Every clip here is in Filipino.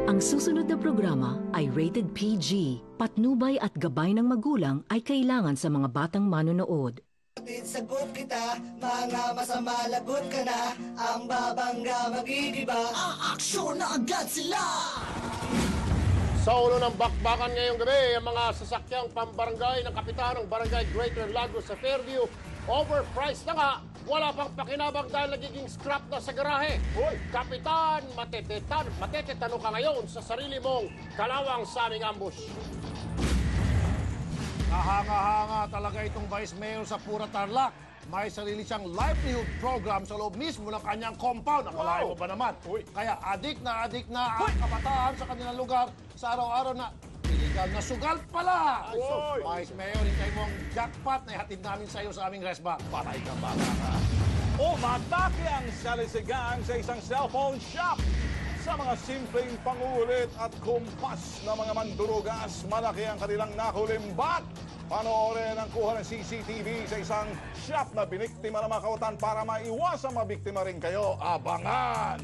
Ang susunod na programa ay rated PG. Patnubay at gabay ng magulang ay kailangan sa mga batang manonood. Sagot kita, mga masama lagot ka na, ang babangga magigiba, aaksyon na agad sila! Sa ulo ng bakbakan ngayong gabi, ang mga sasakyang pambarangay ng kapitan ng Barangay Greater Lagos sa Fairview, overpriced na nga, wala pang pakinabang dahil nagiging scrap na sa garahe. Hoy, kapitan, matetetano ka ngayon sa sarili mong kalawang sa aming ambush. Kahanga-hanga talaga itong Vice Mayor sa Pura Tarlac. May sarili siyang livelihood program sa loob mismo ng kanyang compound. Akalain mo ba naman? Kaya adik na ang kabataan sa kanilang lugar sa araw-araw na illegal na sugal pala. Vice Mayor, hintay mo ang jackpot na ihatid namin sa iyo sa aming resba para ikaw baka ka. Umatake ang salisigang sa isang cellphone shop. Sa mga simpleng pangulit at kumpas na mga mandurugas, malaki ang kanilang nakulimbat. Panoorin ang kuha ng CCTV sa isang shop na biniktima ng mga kautan para maiwasang mabiktima rin kayo. Abangan!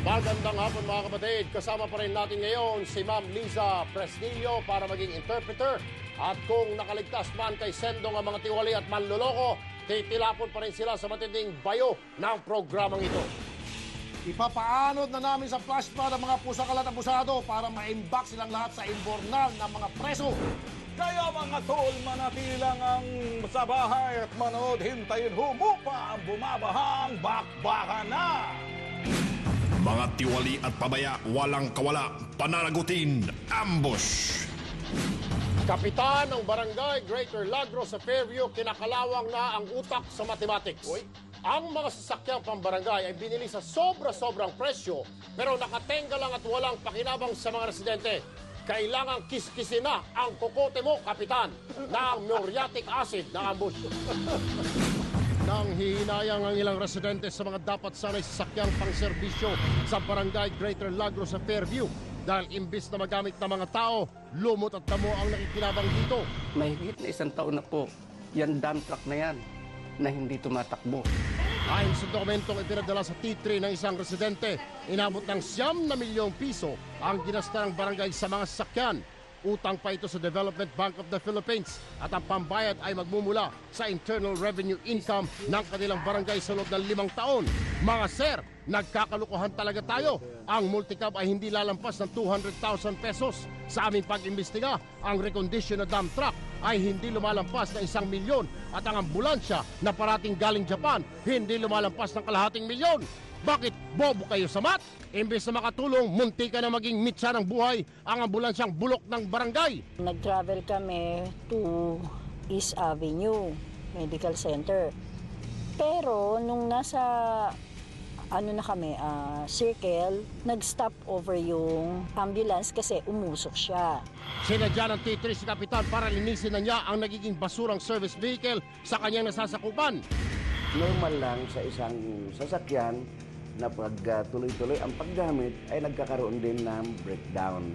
Magandang hapon mga kapatid. Kasama pa rin natin ngayon si Ma'am Liza Presnillo para maging interpreter. At kung nakaligtas man kay Sendong ang mga tiwali at manloloko, titilapon pa rin sila sa matinding bayo ng programang ito. Ipapaanod na namin sa plasma ng mga pusakal at abusado para ma-imbak silang lahat sa imbornal ng mga preso. Kaya mga tol, manatili lang ang sa bahay at manood, hintayin humupa ang bumabahang bakbakan na! Mga tiwali at pabaya, walang kawala, pananagutin, ambush! Kapitan ng Barangay Greater Lagos sa Fairview, kinakalawang na ang utak sa mathematics. Ang mga sasakyang pambarangay ay binili sa sobra-sobrang presyo, pero nakatenga lang at walang pakinabang sa mga residente. Kailangang kiskisin na ang kokote mo, Kapitan, ng muriatic acid na ambush. Nang hihinayang ang ilang residente sa mga dapat sana'y sasakyang pangserbisyo sa Barangay Greater Lagos sa Fairview dahil imbis na magamit ng mga tao, lumot at damo ang nakikinabang dito. Mahigit na 1 taon na po, yan dump truck na yan, na hindi tumatakbo. Ayon sa dokumentong ipinadala sa T3 ng isang residente, inabot ng 9 milyong piso ang ginasta ng barangay sa mga sasakyan. Utang pa ito sa Development Bank of the Philippines at ang pambayad ay magmumula sa Internal Revenue Income ng kanilang barangay sa loob ng 5 taon. Mga sir, nagkakalukuhan talaga tayo. Ang multicab ay hindi lalampas ng 200,000 pesos. Sa aming pag-imbestiga, ang recondition na dump truck ay hindi lumalampas ng 1 milyon at ang ambulansya na parating galing Japan hindi lumalampas ng 1,500,000. Bakit bobo kayo sa mat? Imbes na makatulong, munti ka na maging mitsa ng buhay ang ambulansyang bulok ng barangay. Nag-travel kami to East Avenue Medical Center. Pero nung nasa circle, nag-stop over yung ambulance kasi umusok siya. Sinadya ng T3 si Kapitan para linisin na niya ang nagiging basurang service vehicle sa kanyang nasasakupan. Normal lang sa isang sasakyan na pag tuloy-tuloy ang paggamit ay nagkakaroon din ng breakdown.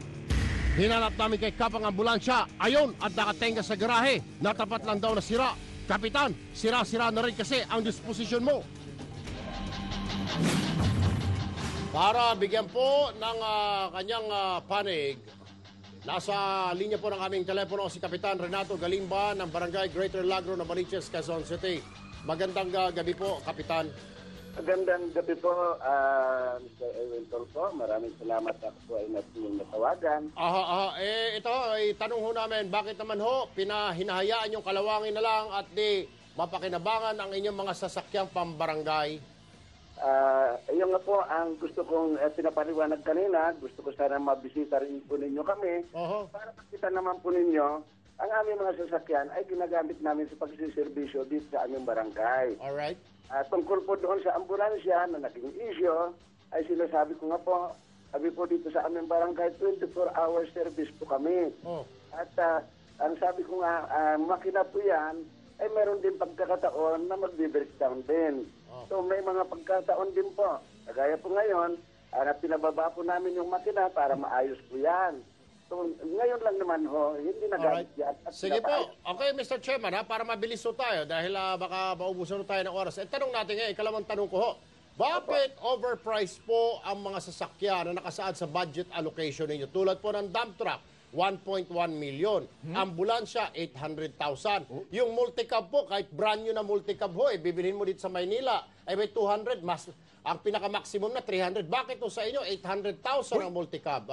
Hinanap namin kay Kapang Ambulansya. Ayon at nakatenga sa garahe. Natapat lang daw na sira. Kapitan, sira-sira na rin kasi ang disposisyon mo. Para bigyan po ng kanyang panig, nasa linya po ng aming telepono si Kapitan Renato Galimba ng Barangay Greater Lagos na Baliches, Quezon City. Magandang gabi po, Kapitan. Magandang gabi po, Mr. Erwin Torco. Maraming salamat ako po ay natawagan. Ito ay tanong ho namin, bakit naman ho pinahinahayaan yung kalawangin na lang at di mapakinabangan ang inyong mga sasakyang pambarangay? Ayun nga po ang gusto kong pinapaliwanag kanina. Gusto ko sana mabisita rin po ninyo kami. Para makita naman po ninyo, ang aming mga sasakyan ay ginagamit namin sa pagsiservisyo dito sa aming barangay. Alright. Tungkol po doon sa ambulansya na naging issue, ay sinasabi ko nga po, Sabi po dito sa aming barangay, 24-hour service po kami. At ang sabi ko nga, makina po yan, ay meron din pagkakataon na magbe-breakdown din. So may mga pagkataon din po. Kagaya po ngayon, pinababa po namin yung makina para maayos po yan. So ngayon lang naman ho, hindi nagamit yan. At Sige po. Okay, Mr. Chairman, para mabilis ho tayo dahil baka maubusan ho tayo ng oras. Tanong natin ngayon, ikalawang tanong ko ho. Bakit overpriced po ang mga sasakyan na nakasaad sa budget allocation ninyo? Tulad po ng dump truck, 1.1 million. Ambulansya, 800,000. Yung multicab po, kahit brand new na multicab ho, bibilhin mo dito sa Maynila, ay may 200, mas ang pinaka-maximum na 300. Bakit po sa inyo, 800,000 ang multicab,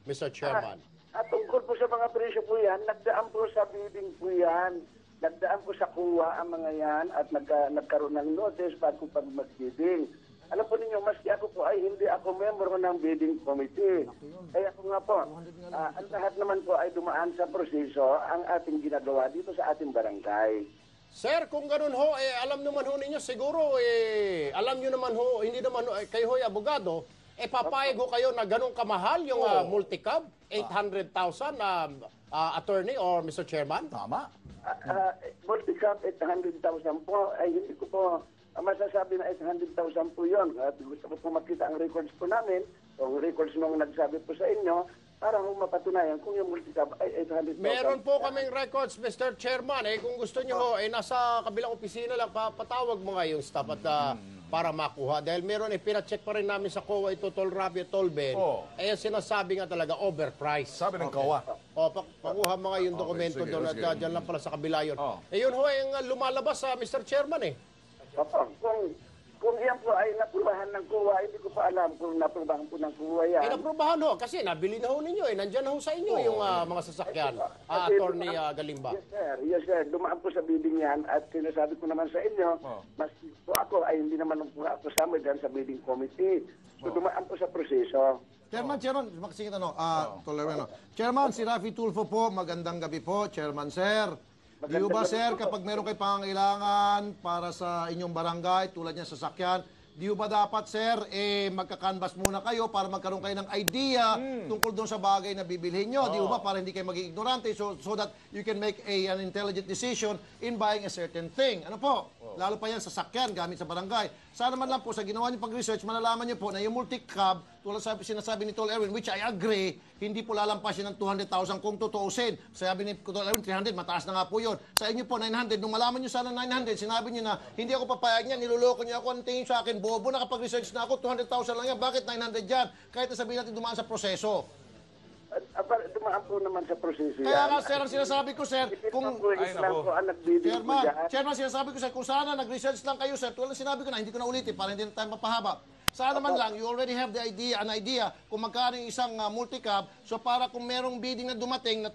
Mr. Chairman? At tungkol po sa mga presyo po yan, nagdaan po sa bidding po yan. Nagdaan po sa kuha ang mga yan at nagkaroon ng notice bago pag mag-bidding. Alam po ninyo, maski ako po ay hindi ako member ng bidding committee. Kaya ako nga po, ang lahat naman po ay dumaan sa proseso ang ating ginagawa dito sa ating barangay. Sir, kung ganun ho, alam naman ho ninyo, siguro, alam nyo naman ho, hindi naman ho, kayo ho'y abogado, papayag ho kayo na ganun kamahal yung multicab, 800,000 attorney or Mr. Chairman? Tama. Multicab 800,000 po, ay hindi ko po masasabi na 800,000 po yun. At gusto ko po makita ang records po namin, o records nung nagsabi po sa inyo, para mapatunayan kung yung multicab ay 800,000. Meron po kaming records, Mr. Chairman. Kung gusto nyo ho, nasa kabilang opisina lang, patawag mo nga yung staff at para makuha. Dahil meron, pinacheck pa rin namin sa COA ito, Tol Rabi at Tol Ben. Sinasabi nga talaga, overpriced. Sabi ng COA. Pakuha mo nga yung dokumento sige, doon sige. at dyan lang pala sa kabila yun. Yun ho, yung lumalabas sa Mr. Chairman Opo, kung iyan po ay naprubahan ng kuha, hindi ko pa alam kung naprubahan po ng kuha yan. Naprubahan ho, kasi nabili na ho ninyo Nandyan na ho sa inyo yung mga sasakyan. Attorney Galimba. Yes sir, dumaan po sa bidding yan at sinasabi ko naman sa inyo, mas po ako ay hindi naman po ako kasama dyan sa bidding committee. So dumaan po sa proseso. Chairman, maksing tanong. Chairman, si Rafi Tulfo po, magandang gabi po, Chairman sir. Di ba sir, kapag meron kayo pangangailangan para sa inyong barangay, tulad niya sasakyan, di ba dapat sir, magka-canvas muna kayo para magkaroon kayo ng idea tungkol doon sa bagay na bibilhin nyo. Di ba para hindi kayo maging ignorante so that you can make an intelligent decision in buying a certain thing. Ano po? Lalo pa yan sasakyan gamit sa barangay. Sana man lang po sa ginawa niyo pag-research, malalaman niyo po na yung multi-cab, tulad sinasabi ni Tol Erwin, which I agree, hindi po lalampasin ng 200,000 kung tutuusin. Sabi ni Tol Erwin, 300, mataas na nga po yun. Sa inyo po, 900. Nung malaman niyo sana 900, sinabi niyo na, hindi ako papayag niyan, niloloko niyo ako, ang tingin sa akin, bobo, nakapag-research na ako, 200,000 lang yan, bakit 900 yan? Kahit na sabihin natin dumaan sa proseso. Dumaan po naman sa proseso yan. Kaya nga, sir, ang sinasabi ko, sir, kung... Chairman, sinasabi ko, sir, kung sana nag-research lang kayo, sir, tulad sinabi ko na, hindi ko na ulitin para hindi na tayo mapahaba. Sana naman lang, you already have an idea kung magkano yung isang multicab, so para kung merong bidding na dumating na